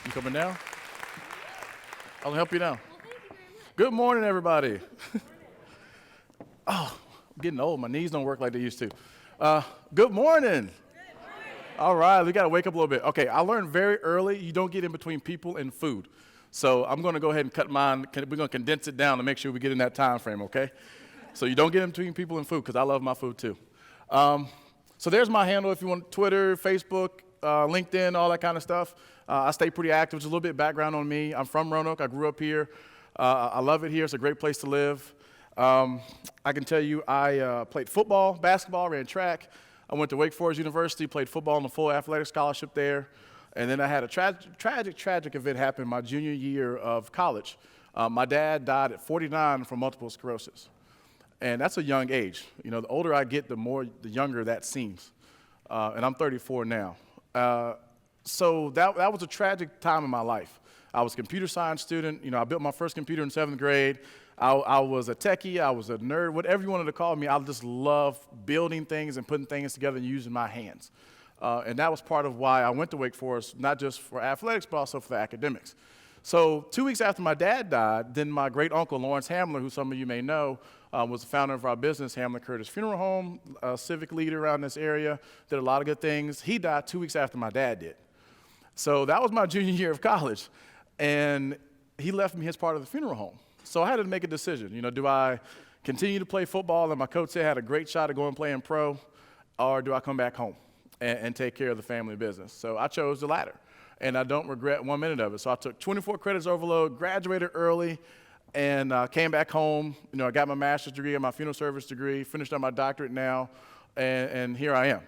You coming down? I'll help you down. Well, thank you very much. Good morning, everybody. I'm getting old. My knees don't work like they used to. Good morning. All right, we got to wake up a little bit. Okay, I learned very early you don't get in between people and food. So I'm going to go ahead and cut mine. We're going to condense it down to make sure we get in that time frame, okay? So you don't get in between people and food because I love my food too. So there's my handle if you want Twitter, Facebook, LinkedIn, all that kind of stuff. I stay pretty active. Just a little bit of background on me. I'm from Roanoke. I grew up here. I love it here. It's a great place to live. I can tell you I played football, basketball, ran track. I went to Wake Forest University, played football on a full athletic scholarship there. And then I had a tragic event happen my junior year of college. My dad died at 49 from multiple sclerosis. And that's a young age. You know, the older I get, the younger that seems. And I'm 34 now. So that was a tragic time in my life. I was a computer science student. You know, I built my first computer in 7th grade. I was a techie. I was a nerd. Whatever you wanted to call me, I just love building things and putting things together and using my hands. And that was part of why I went to Wake Forest, not just for athletics, but also for academics. So 2 weeks after my dad died, then my great uncle, Lawrence Hamlar, who some of you may know, was the founder of our business, Hamlar Curtis Funeral Home, a civic leader around this area, did a lot of good things. He died 2 weeks after my dad did. So that was my junior year of college. And he left me his part of the funeral home. So I had to make a decision. You know, do I continue to play football, and my coach said I had a great shot at going playing pro, or do I come back home and take care of the family business? So I chose the latter, and I don't regret 1 minute of it. So I took 24 credits overload, graduated early, and came back home. You know, I got my master's degree and my funeral service degree, finished up my doctorate now, and here I am.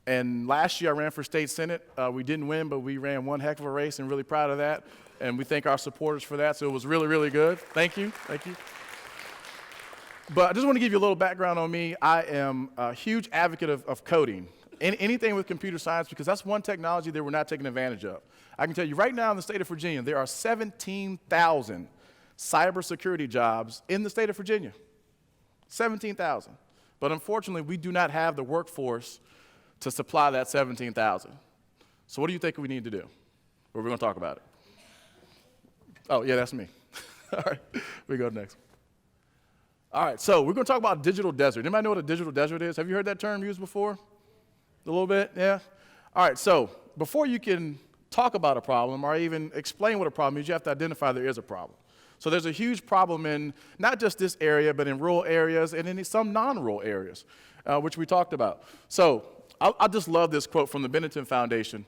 And last year I ran for state senate. We didn't win, but we ran one heck of a race, and really proud of that. And we thank our supporters for that, so it was really, really good. Thank you, thank you. But I just want to give you a little background on me. I am a huge advocate of coding, anything with computer science, because that's one technology that we're not taking advantage of. I can tell you right now in the state of Virginia, there are 17,000 cybersecurity jobs in the state of Virginia. 17,000. But unfortunately, we do not have the workforce to supply that 17,000. So what do you think we need to do? We're going to talk about it. Oh, yeah, that's me. All right, we go next. All right, so we're going to talk about digital desert. Anybody know what a digital desert is? Have you heard that term used before? A little bit, yeah? All right, so before you can talk about a problem or even explain what a problem is, you have to identify there is a problem. So there's a huge problem in not just this area, but in rural areas and in some non-rural areas, which we talked about. So I just love this quote from the Benetton Foundation.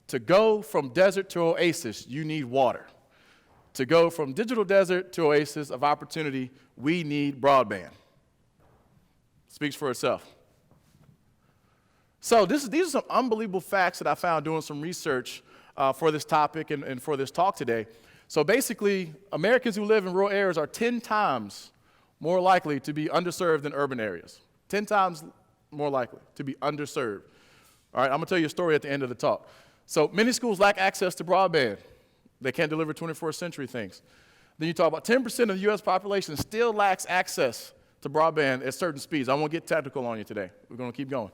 To go from desert to oasis, you need water. To go from digital desert to oasis of opportunity, we need broadband. Speaks for itself. So these are some unbelievable facts that I found doing some research for this topic and for this talk today. So basically, Americans who live in rural areas are 10 times more likely to be underserved than urban areas. 10 times more likely to be underserved. All right, I'm going to tell you a story at the end of the talk. So many schools lack access to broadband. They can't deliver 21st century things. Then you talk about 10% of the U.S. population still lacks access to broadband at certain speeds. I won't get technical on you today. We're going to keep going.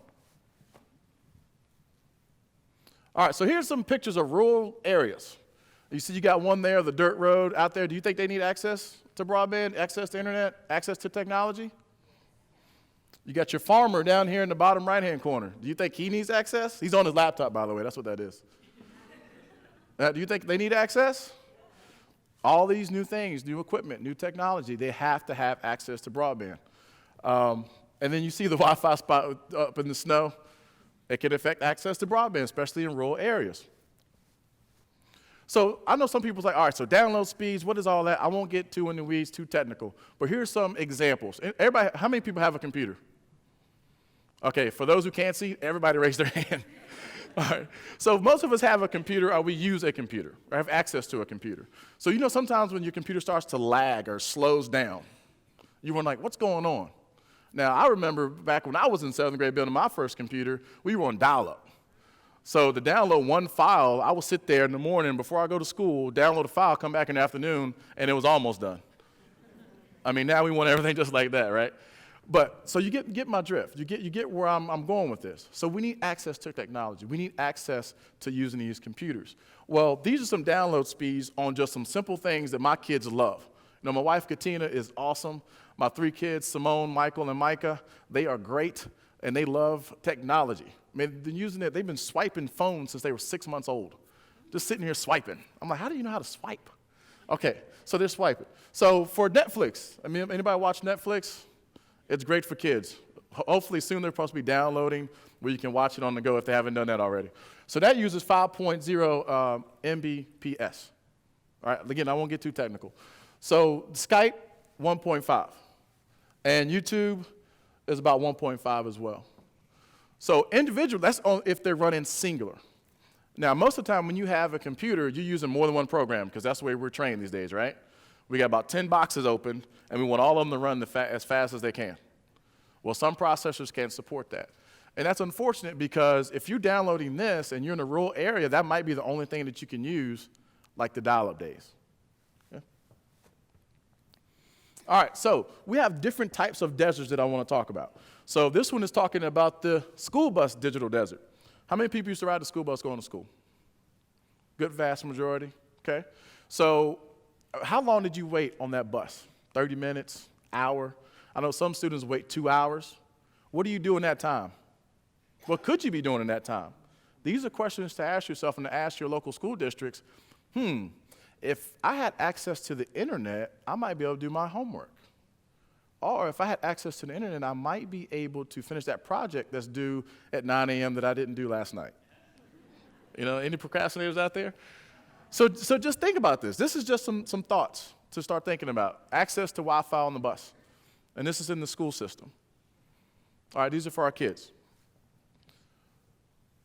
All right, so here's some pictures of rural areas. You see you got one there, the dirt road out there. Do you think they need access to broadband, access to internet, access to technology? You got your farmer down here in the bottom right-hand corner. Do you think he needs access? He's on his laptop, by the way. That's what that is. Do you think they need access? All these new things, new equipment, new technology, they have to have access to broadband. And then you see the Wi-Fi spot up in the snow. It can affect access to broadband, especially in rural areas. So I know some people's like, all right, so download speeds, what is all that? I won't get too in the weeds, too technical. But here's some examples. Everybody, how many people have a computer? Okay, for those who can't see, everybody raise their hand. All right. So most of us have a computer or we use a computer or have access to a computer. So you know sometimes when your computer starts to lag or slows down, you were like, what's going on? Now, I remember back when I was in 7th grade building my first computer, we were on dial-up. So to download one file, I would sit there in the morning before I go to school, download a file, come back in the afternoon, and it was almost done. I mean, now we want everything just like that, right? But so you get my drift. You get where I'm going with this. So we need access to technology. We need access to using these computers. Well, these are some download speeds on just some simple things that my kids love. You know, my wife Katina is awesome. My 3 kids, Simone, Michael, and Micah, they are great and they love technology. I mean, they've been swiping phones since they were 6 months old. Just sitting here swiping. I'm like, how do you know how to swipe? Okay, so they're swiping. So for Netflix, I mean, anybody watch Netflix? It's great for kids. Hopefully soon they're supposed to be downloading where you can watch it on the go if they haven't done that already. So that uses 5.0 Mbps. All right, again, I won't get too technical. So Skype, 1.5. And YouTube is about 1.5 as well. So individual, that's if they're running singular. Now, most of the time when you have a computer, you're using more than one program because that's the way we're trained these days, right? We got about 10 boxes open, and we want all of them to run as fast as they can. Well, some processors can't support that. And that's unfortunate because if you're downloading this and you're in a rural area, that might be the only thing that you can use, like the dial-up days. Yeah? All right, so we have different types of deserts that I want to talk about. So this one is talking about the school bus digital desert. How many people used to ride the school bus going to school? Good vast majority, okay? So how long did you wait on that bus? 30 minutes, hour? I know some students wait 2 hours. What do you do in that time? What could you be doing in that time? These are questions to ask yourself and to ask your local school districts. If I had access to the internet, I might be able to do my homework. Or if I had access to the internet, I might be able to finish that project that's due at 9 a.m. that I didn't do last night. You know, any procrastinators out there? So just think about this. This is just some thoughts to start thinking about. Access to Wi-Fi on the bus. And this is in the school system. All right, these are for our kids.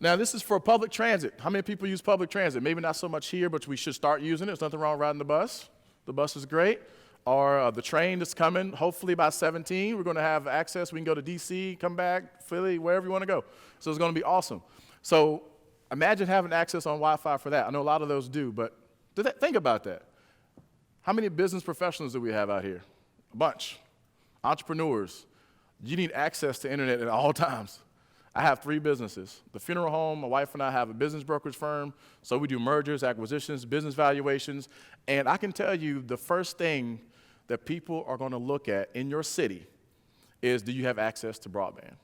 Now, this is for public transit. How many people use public transit? Maybe not so much here, but we should start using it. There's nothing wrong riding the bus. The bus is great. Or the train that's coming, hopefully by 17, we're going to have access. We can go to D.C., come back, Philly, wherever you want to go. So it's going to be awesome. So imagine having access on Wi-Fi for that. I know a lot of those do, but think about that. How many business professionals do we have out here? A bunch. Entrepreneurs. You need access to internet at all times. I have 3 businesses. The funeral home, my wife and I have a business brokerage firm, so we do mergers, acquisitions, business valuations, and I can tell you the first thing that people are going to look at in your city is, do you have access to broadband?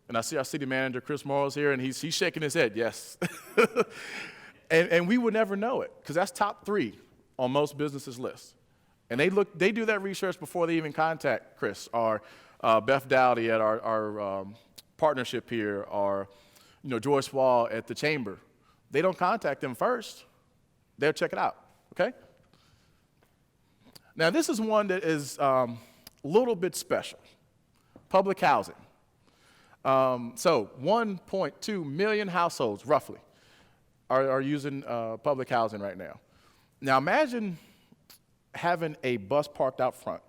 And I see our city manager, Chris Morrow's here, and he's shaking his head, yes. and we would never know it, because that's top 3 on most businesses' lists. And they do that research before they even contact Chris or Beth Dowdy at our partnership here, or Joyce Wall at the chamber. They don't contact them first. They'll check it out, okay? Now, this is one that is a little bit special. Public housing. So 1.2 million households, roughly, are using public housing right now. Now, imagine having a bus parked out front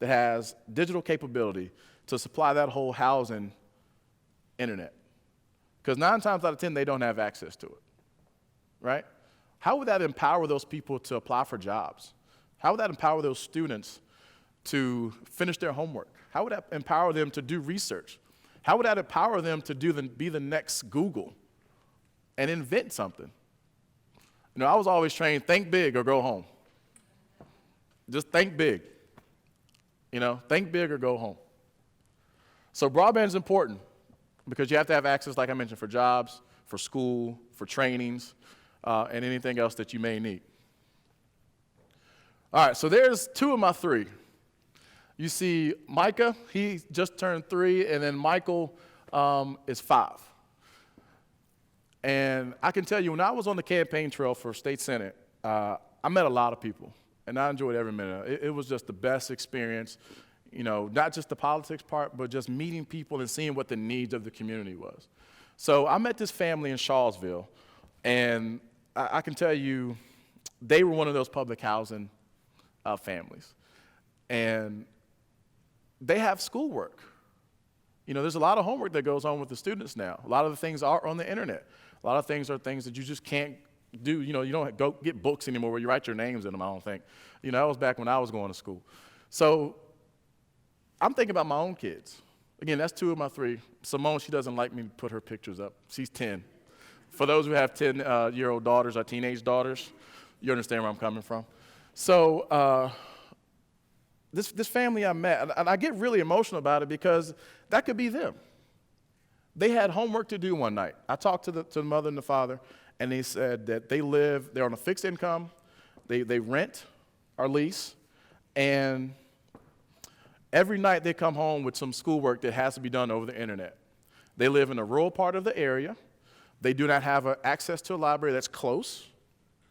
that has digital capability to supply that whole housing internet. Because 9 times out of 10, they don't have access to it, right? How would that empower those people to apply for jobs? How would that empower those students to finish their homework? How would that empower them to do research? How would that empower them to be the next Google and invent something? I was always trained, think big or go home. Just think big. Think big or go home. So broadband is important because you have to have access, like I mentioned, for jobs, for school, for trainings, and anything else that you may need. All right, so there's 2 of my 3. You see Micah, he just turned 3, and then Michael is 5. And I can tell you, when I was on the campaign trail for state senate, I met a lot of people, and I enjoyed every minute. It was just the best experience, not just the politics part, but just meeting people and seeing what the needs of the community was. So I met this family in Shawsville, and I can tell you, they were one of those public housing families. And they have schoolwork. There's a lot of homework that goes on with the students now. A lot of the things are on the internet. A lot of things are things that you just can't do. You don't go get books anymore where you write your names in them, I don't think. That was back when I was going to school. So I'm thinking about my own kids. Again, that's 2 of my 3. Simone, she doesn't like me to put her pictures up. She's 10. For those who have 10-year-old daughters or teenage daughters, you understand where I'm coming from. So this family I met, and I get really emotional about it because that could be them. They had homework to do one night. I talked to the mother and the father, and they said that they're on a fixed income, they rent or lease, and every night they come home with some schoolwork that has to be done over the internet. They live in a rural part of the area. They do not have access to a library that's close,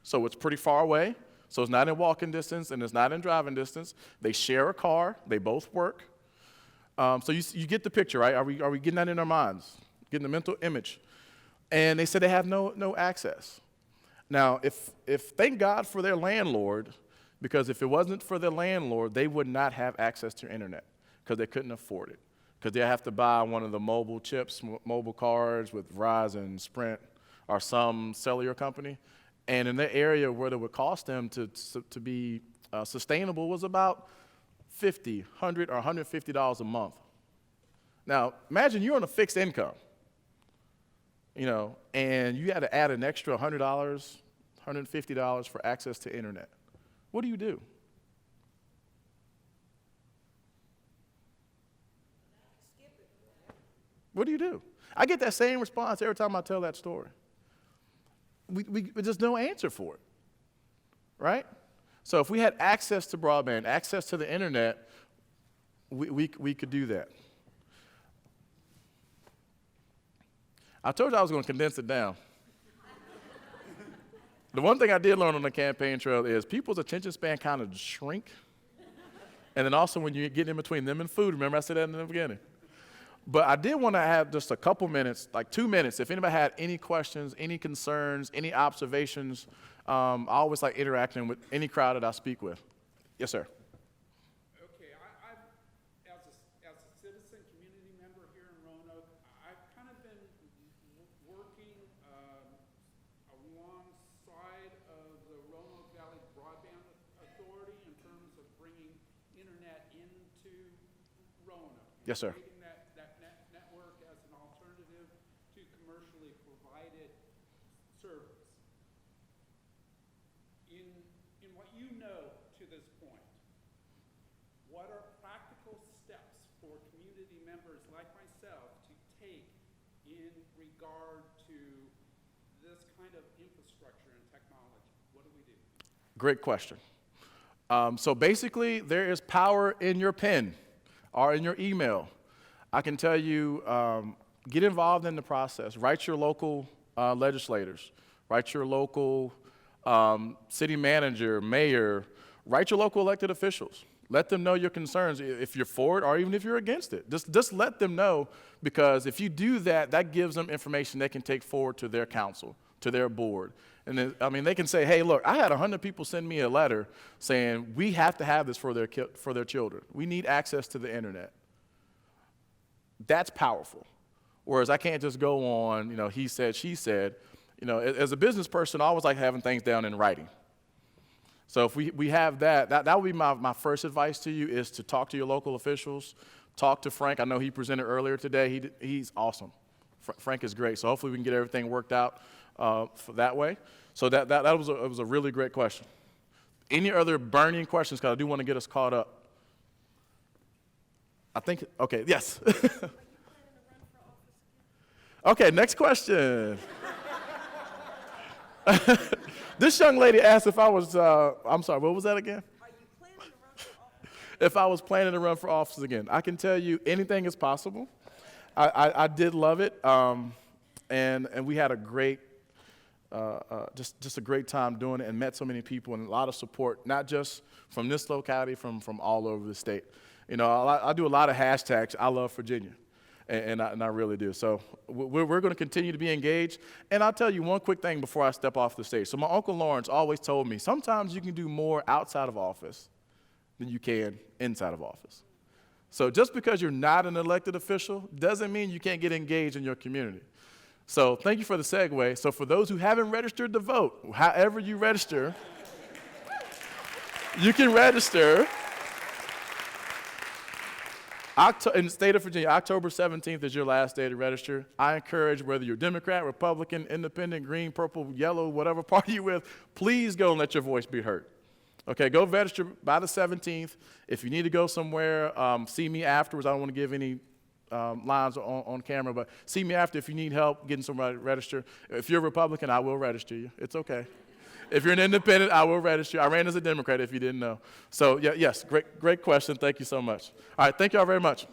so it's pretty far away. So it's not in walking distance and it's not in driving distance. They share a car. They both work. So you get the picture, right? Are we getting that in our minds? Getting the mental image. And they said they have no access. Now, if thank God for their landlord, because if it wasn't for their landlord, they would not have access to internet because they couldn't afford it. Because they have to buy one of the mobile chips, mobile cards with Verizon, Sprint, or some cellular company. And in the area where it would cost them to be sustainable was about $50, $100, or $150 a month. Now, imagine you're on a fixed income, and you had to add an extra $100, $150 for access to internet. What do you do? What do you do? I get that same response every time I tell that story. There's no answer for it, right? So if we had access to broadband, access to the internet, we could do that. I told you I was going to condense it down. The one thing I did learn on the campaign trail is people's attention span kind of shrink. And then also when you get in between them and food, remember I said that in the beginning. But I did want to have just a couple minutes, like 2 minutes, if anybody had any questions, any concerns, any observations. I always like interacting with any crowd that I speak with. Yes, sir. Okay, as a citizen community member here in Roanoke, I've kind of been working alongside of the Roanoke Valley Broadband Authority in terms of bringing internet into Roanoke. Yes, sir. Network as an alternative to commercially provided service. In what you know to this point, what are practical steps for community members like myself to take in regard to this kind of infrastructure and technology? What do we do? Great question. So basically, there is power in your pen or in your email. I can tell you, get involved in the process. Write your local legislators. Write your local city manager, mayor. Write your local elected officials. Let them know your concerns, if you're for it or even if you're against it. Just let them know, because if you do that, that gives them information they can take forward to their council, to their board. And then, they can say, hey, look, I had 100 people send me a letter saying we have to have this for their children. We need access to the internet. That's powerful. Whereas I can't just go on, he said, she said. As a business person, I always like having things down in writing. So if we have that would be my first advice to you, is to talk to your local officials. Talk to Frank. I know he presented earlier today. He's awesome. Frank is great. So hopefully we can get everything worked out for that way. So that was a really great question. Any other burning questions? Because I do want to get us caught up. I think, okay, yes. Are you planning to run for office again? Okay, next question. This young lady asked if I was, I'm sorry, what was that again? Are you planning to run for office? If I was planning to run for office again. I can tell you anything is possible. I did love it, and we had a great, just a great time doing it, and met so many people and a lot of support, not just from this locality, from all over the state. I do a lot of hashtags. I love Virginia, and I really do. So we're going to continue to be engaged. And I'll tell you one quick thing before I step off the stage. So my Uncle Lawrence always told me, sometimes you can do more outside of office than you can inside of office. So just because you're not an elected official doesn't mean you can't get engaged in your community. So thank you for the segue. So for those who haven't registered to vote, however you register, you can register In the state of Virginia, October 17th is your last day to register. I encourage, whether you're Democrat, Republican, Independent, Green, Purple, Yellow, whatever party you're with, please go and let your voice be heard. Okay, go register by the 17th. If you need to go somewhere, see me afterwards. I don't want to give any lines on camera, but see me after if you need help getting somebody to register. If you're a Republican, I will register you. It's okay. If you're an independent, I will register you. I ran as a Democrat if you didn't know. So, yes, great question. Thank you so much. All right, thank you all very much.